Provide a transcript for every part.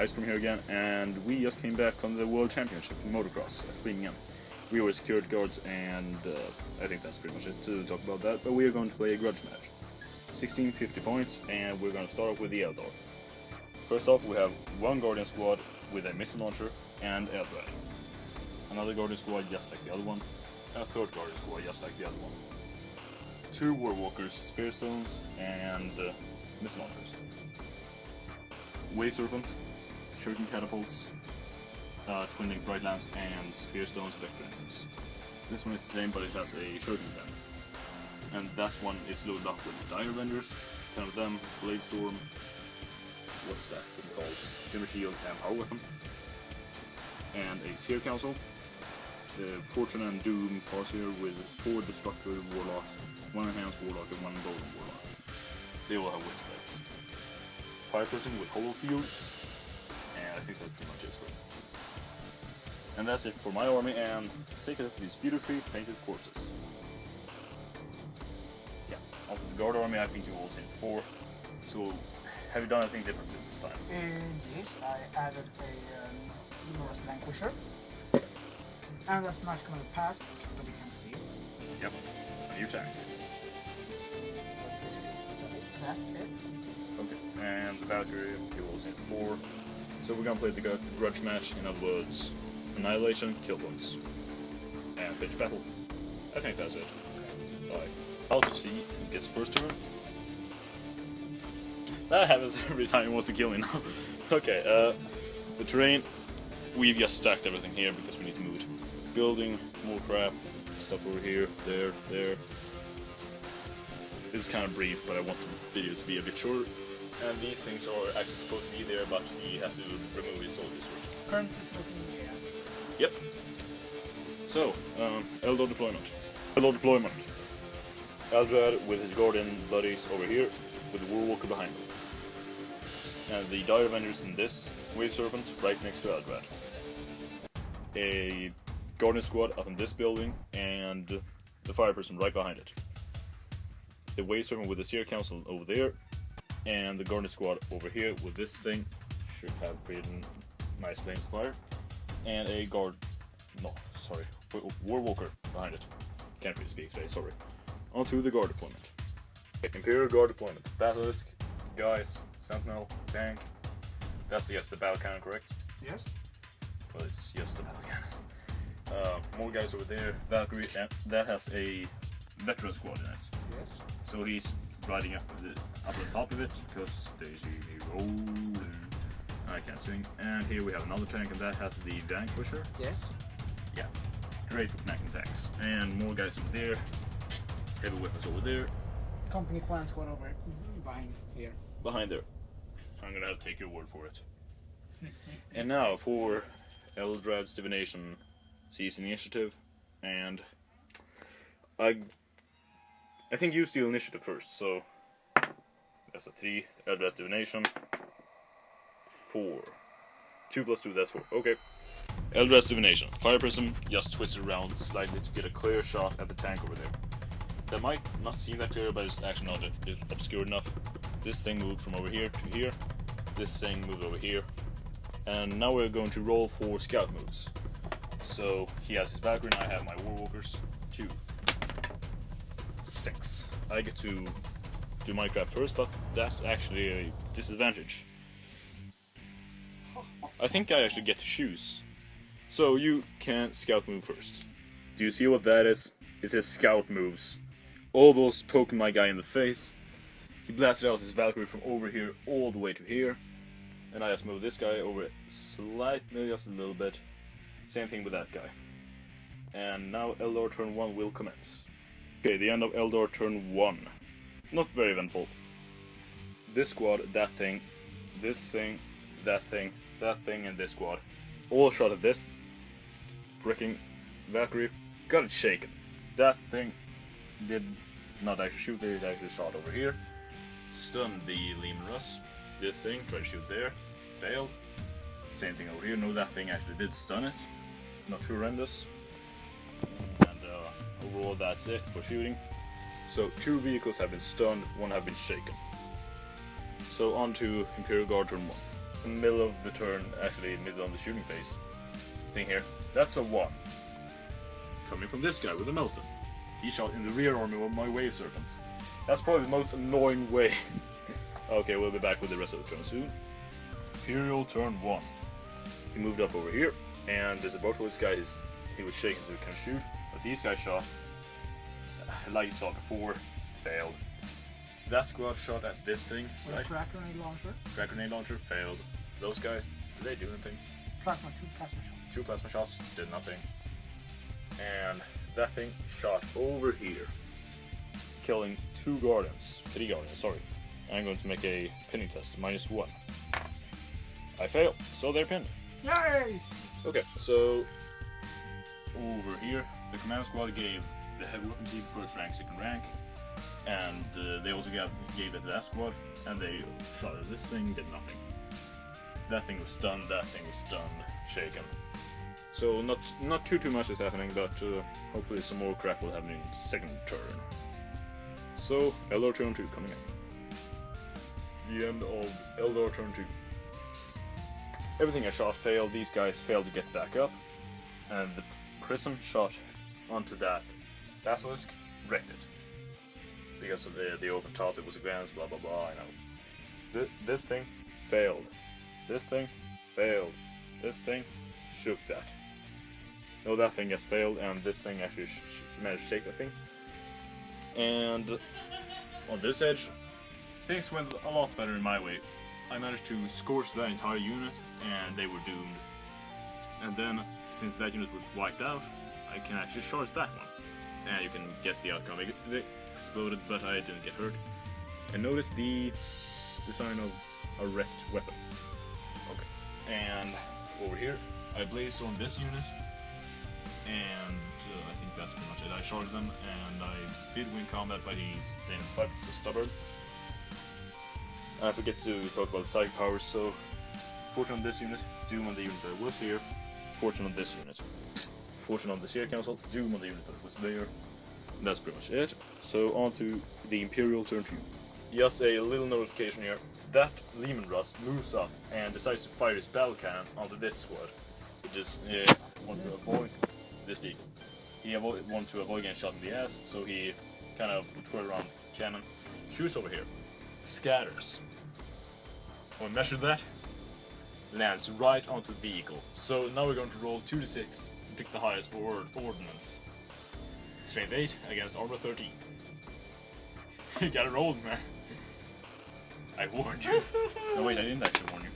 Ice Cream here again, and we just came back from the World Championship in motocross at Birmingham. We were security guards, and I think that's pretty much it to talk about that, but we are going to play a grudge match. 1650 points, and we're going to start off with the Eldar. First off, we have one Guardian squad with a missile launcher and Eldar. Another Guardian squad just like the other one, and a third Guardian squad just like the other one. Two Warwalkers, Spear Stones, and missile launchers. Wave Serpent, Shuriken Catapults, Twin-Link Bright Lance, and Spear Stones Vector Engines. This one is the same, but it has a Shuriken gun. And that one is loaded up with Dire Vendors, 10 of them, Blade Storm, what's that called? Shimmer Shield and Power Weapon. And a Seer Council, Fortune and Doom Farseer with 4 Destructor Warlocks, 1 Enhanced Warlock and 1 Golden Warlock. They all have witch spells. Fire Person with Hollow Fields, and I think that's pretty much it for it. And that's it for my army, and take it up to these beautifully painted corpses. Yeah, also the Guard army I think you've all seen before, so have you done anything differently this time? Yes, I added a numerous Vanquisher, and that's not going to pass, but you can see. Yep, a new tank. That's it. Okay, and the Valkyrie, you've all seen it before. So we're gonna play the grudge match, in other words, Annihilation, Kill Once, and Pitch Battle. I think that's it. Bye. How to see who gets first turn? That happens every time he wants to kill me now. Okay, the terrain, we've just stacked everything here because we need to move it. Building, more crap, stuff over here, there. It's kind of brief, but I want the video to be a bit shorter. And these things are actually supposed to be there, but he has to remove his soldiers first. Currently floating in the air. Yep. So, Eldar deployment. Eldrad with his Guardian buddies over here, with the Warwalker behind him. And the Dire Avengers in this Wave Serpent right next to Eldrad. A Guardian squad up in this building, and the Fire Person right behind it. The Wave Serpent with the Seer Council over there, and the Guardian squad over here with this thing. Should have pretty nice lanes of fire. And a Warwalker behind it. Can't really speak today, sorry. On to the Guard deployment. Imperial Guard deployment. Basilisk, guys, Sentinel, tank. That's just the battle cannon, correct? Yes. Well, it's just the battle cannon. More guys over there. Valkyrie, and that has a veteran squad in it. Yes. So he's riding up on the top of it, because they see me rolling. I can't sing. And here we have another tank, and that has the Vanquisher. Yes. Yeah, great for connecting tanks. And more guys over there. Heavy weapons over there. Company clan squad over behind here. Behind there. I'm gonna have to take your word for it. And now for Eldrad's Divination Seize Initiative, and I think you steal initiative first, so that's a 3, Eldrad's Divination, 4. 2 plus 2, that's 4, okay. Eldrad's Divination, Fire Prism, just twist it around slightly to get a clear shot at the tank over there. That might not seem that clear, but it's actually not obscure enough. This thing moved from over here to here, this thing moved over here, and now we're going to roll for scout moves. So he has his Valkyrie and I have my Warwalkers. 2. 6. I get to do my crap first, but that's actually a disadvantage. I think I actually get to choose. So you can scout move first. Do you see what that is? It says scout moves. Almost poking my guy in the face. He blasted out his Valkyrie from over here all the way to here. And I just moved this guy over slightly, just a little bit. Same thing with that guy. And now Eldar turn 1 will commence. Okay, the end of Eldar turn 1. Not very eventful. This squad, that thing, this thing, that thing, that thing, and this squad. All shot at this freaking Valkyrie. Got it shaken. That thing did not actually shoot there, it actually shot over here. Stunned the Lehman Russ. This thing, tried to shoot there. Failed. Same thing over here. No, that thing actually did stun it. Not too horrendous. And overall that's it for shooting. So 2 vehicles have been stunned, 1 have been shaken. So on to Imperial Guard turn 1. in the middle of the turn, actually middle of the shooting phase thing here. That's a 1. Coming from this guy with a Melton. He shot in the rear army of my Wave Serpent. That's probably the most annoying way. Okay, we'll be back with the rest of the turn soon. Imperial turn 1. He moved up over here, and there's a boat for this guy. He was shaking so he can't shoot. But these guys shot, like you saw before, failed. That squad shot at this thing, With right? a crack grenade launcher. Crack grenade launcher failed. Those guys, did they do anything? 2 plasma shots. 2 plasma shots, did nothing. And that thing shot over here, killing 3 guardians, sorry. I'm going to make a pinning test, -1. I fail, so they're pinned. Yay! Okay, so over here, the command squad gave the heavy weapon team 1st rank, 2nd rank, and they also gave it to that squad, and they shot at this thing, did nothing. That thing was stunned, that thing was stunned, shaken. So not too much is happening, but hopefully some more crap will happen in the 2nd turn. So Eldar turn 2 coming up. The end of Eldar turn 2. Everything I shot failed. These guys failed to get back up, and the prism shot onto that basilisk wrecked it because of the open top. It was advanced, blah blah blah. I know. This thing failed. This thing failed. This thing shook that. No, that thing has failed, and this thing actually managed to shake that thing. And on this edge, things went a lot better in my way. I managed to scorch that entire unit, and they were doomed. And then, since that unit was wiped out, I can actually charge that one. And you can guess the outcome. It exploded, but I didn't get hurt. And notice the design of a wrecked weapon. Okay. And over here, I blazed on this unit, and I think that's pretty much it. I charged them, and I did win combat, but he didn't fight, so stubborn. I forget to talk about the psychic powers, so fortune on this unit, doom on the unit that was here, fortune on this unit. Fortune on the Seer Council, doom on the unit that was there. And that's pretty much it. So on to the Imperial turn 2. Just a little notification here. That Lehman Rust moves up and decides to fire his battle cannon onto this squad. He just wanted to avoid this vehicle. He wanted to avoid getting shot in the ass, so he kind of put around the cannon, shoots over here, scatters. When we measure that, lands right onto the vehicle. So now we're going to roll 2d6 and pick the highest for ordnance. Strength 8 against armor 13. You got it rolled, man. I warned you. No wait, I didn't actually warn you.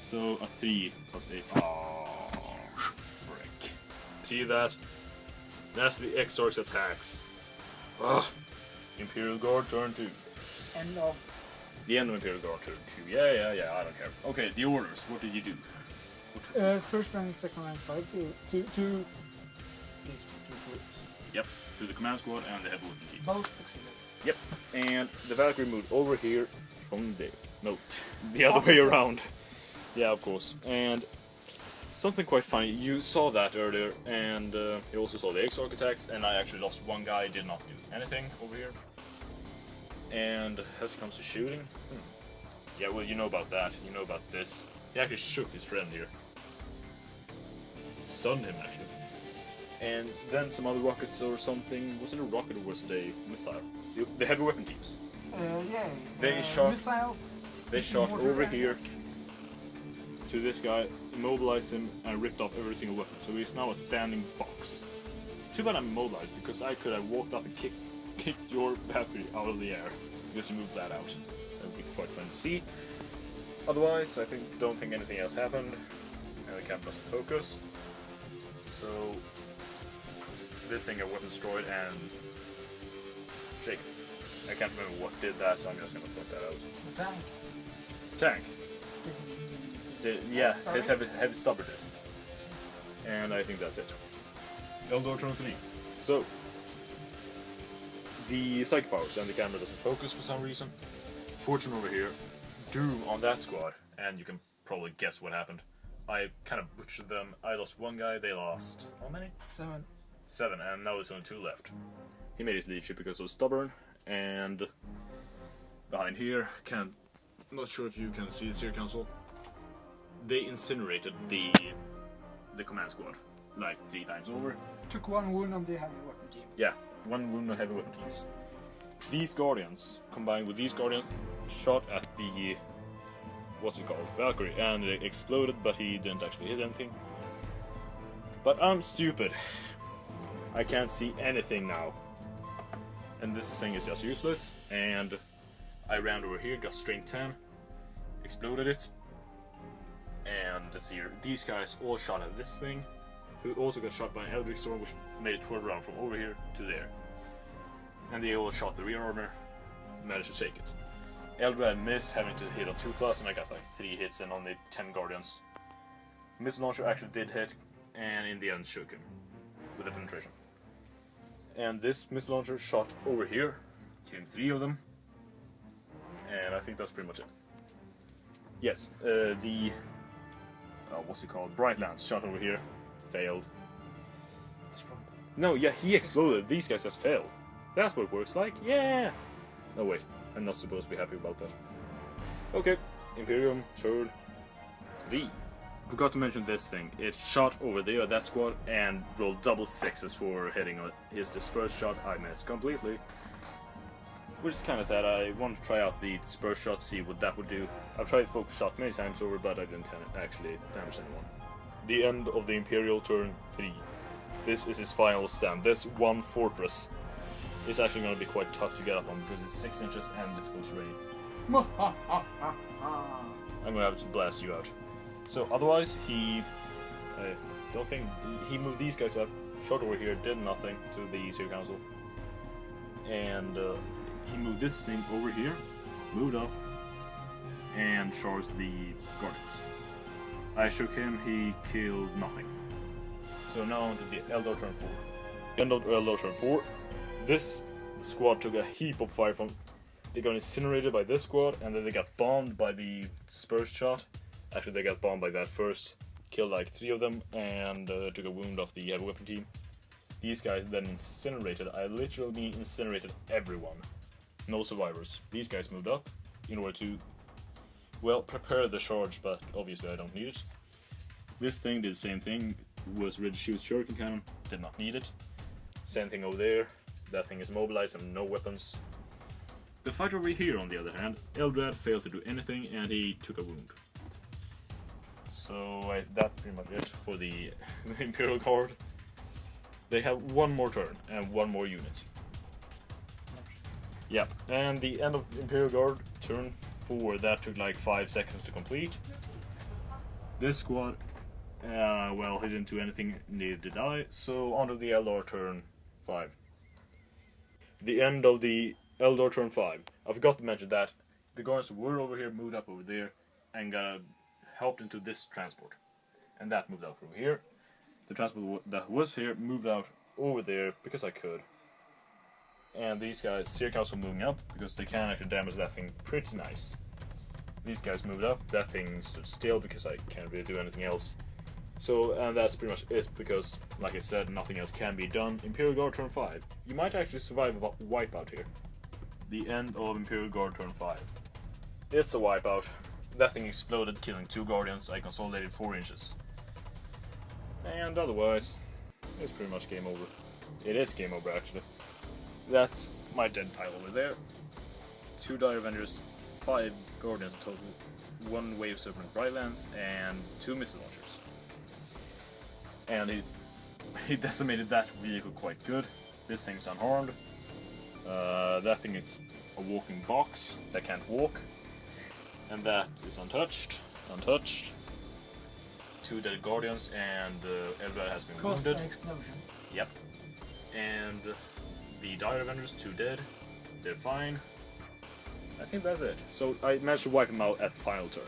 So a 3 plus 8. Oh, frick. See that? That's the Exarch's attacks. Ugh. Imperial Guard turn 2. End of. The end of Imperial Guard turn 2. Yeah, I don't care. Okay, the orders. What did you do? 1st rank, 2nd rank, 5 to these 2 groups. Yep, to the command squad and the heavy weapon team. Both succeeded. Yep, and the Valkyrie moved over here from there. No, the other way around. Yeah, of course. And something quite funny, you saw that earlier, and you also saw the Exarch attacks, and I actually lost one guy, did not do anything over here. And as it comes to shooting, yeah, well, you know about that, you know about this. He actually shook his friend here. Stunned him, actually. And then some other rockets or something. Was it a rocket or was it a missile? The heavy weapon teams. Yeah. They shot. Missiles. They shot mortar over and here to this guy, immobilized him, and ripped off every single weapon. So he's now a standing box. Too bad I'm immobilized, because I could have walked up and kicked your Valkyrie out of the air because you moved that out. That would be quite fun to see. Otherwise, don't think anything else happened, and the camp doesn't focus. So this thing got weapon destroyed and shaken. I can't remember what did that, so I'm just gonna point that out. The tank. Tank. Yeah, Sorry? his heavy stubber did. And I think that's it. Eldar turn 3. So the psychic powers and the camera doesn't focus for some reason. Fortune over here. Doom on that squad, and you can probably guess what happened. I kind of butchered them. I lost one guy, they lost how many? 7. 7, and now there's only 2 left. He made his leadership because of stubborn, and behind here, not sure if you can see the Seer Council. they incinerated the command squad like 3 times over. Took 1 wound on the heavy weapon team. Yeah, 1 wound on heavy weapon teams. These guardians, combined with these guardians, shot at the what's it called, Valkyrie, and it exploded, but he didn't actually hit anything. But I'm stupid. I can't see anything now. And this thing is just useless, and I ran over here, got strength 10, exploded it, and let's see here, these guys all shot at this thing, who also got shot by an Eldritch Storm, which made it 12 round from over here to there. And they all shot the rear armor, managed to take it. Eldar missed, having to hit on 2+, and I got like 3 hits in on the 10 guardians. Missile launcher actually did hit, and in the end shook him with the penetration. And this missile launcher shot over here, killing 3 of them. And I think that's pretty much it. Yes, the what's it called? Bright Lance shot over here, failed. No, yeah, he exploded. These guys just failed. That's what it works like. Yeah. No wait, I'm not supposed to be happy about that. Okay, Imperium turn 3. Forgot to mention this thing. It shot over there at that squad and rolled double 6s for hitting his dispersed shot. I missed completely. Which is kind of sad. I wanted to try out the dispersed shot, see what that would do. I've tried focus shot many times over, but I didn't actually damage anyone. The end of the Imperial turn 3. This is his final stand. This one fortress is actually going to be quite tough to get up on because it's 6 inches and difficult terrain. I'm going to have to blast you out. So otherwise, I don't think he moved these guys up, shot over here, did nothing to the Easier Council, and he moved this thing over here, moved up, and charged the Guardians. I shook him, he killed nothing. So now on to the Eldar turn 4. End of Eldar turn 4. This squad took a heap of fire from. They got incinerated by this squad, and then they got bombed by the dispersed shot. Actually, they got bombed by that first, killed like 3 of them, and took a wound off the heavy weapon team. These guys then incinerated. I literally incinerated everyone. No survivors. These guys moved up in order to, well, prepare the charge, but obviously I don't need it. This thing did the same thing, was ready to shoot shuriken cannon, did not need it. Same thing over there. That thing is mobilized and no weapons. The fight over here, on the other hand, Eldar failed to do anything, and he took a wound. So that's pretty much it for the Imperial Guard. They have 1 more turn and 1 more unit. Yep, and the end of Imperial Guard, turn 4, that took like 5 seconds to complete. This squad, well, he didn't do anything, neither did I, so on to the Eldar turn 5. The end of the Eldar turn 5. I forgot to mention that the guards were over here, moved up over there, and got helped into this transport. And that moved out over here. The transport that was here moved out over there because I could. And these guys, Seer Council moving up because they can actually damage that thing pretty nice. These guys moved up, that thing stood still because I can't really do anything else. So, and that's pretty much it because, like I said, nothing else can be done. Imperial Guard turn 5. You might actually survive a wipeout here. The end of Imperial Guard turn 5. It's a wipeout. That thing exploded, killing 2 guardians. I consolidated 4 inches. And otherwise, it's pretty much game over. It is game over, actually. That's my dead pile over there. 2 Dire Avengers, 5 guardians total, 1 Wave Serpent Brightlands, and 2 missile launchers. And he decimated that vehicle quite good. This thing's unharmed. That thing is a walking box that can't walk. And that is untouched. 2 dead guardians, and Eldar has been Caused wounded. by explosion. Yep. And the Dire Avengers, 2 dead. They're fine. I think that's it. So I managed to wipe them out at the final turn.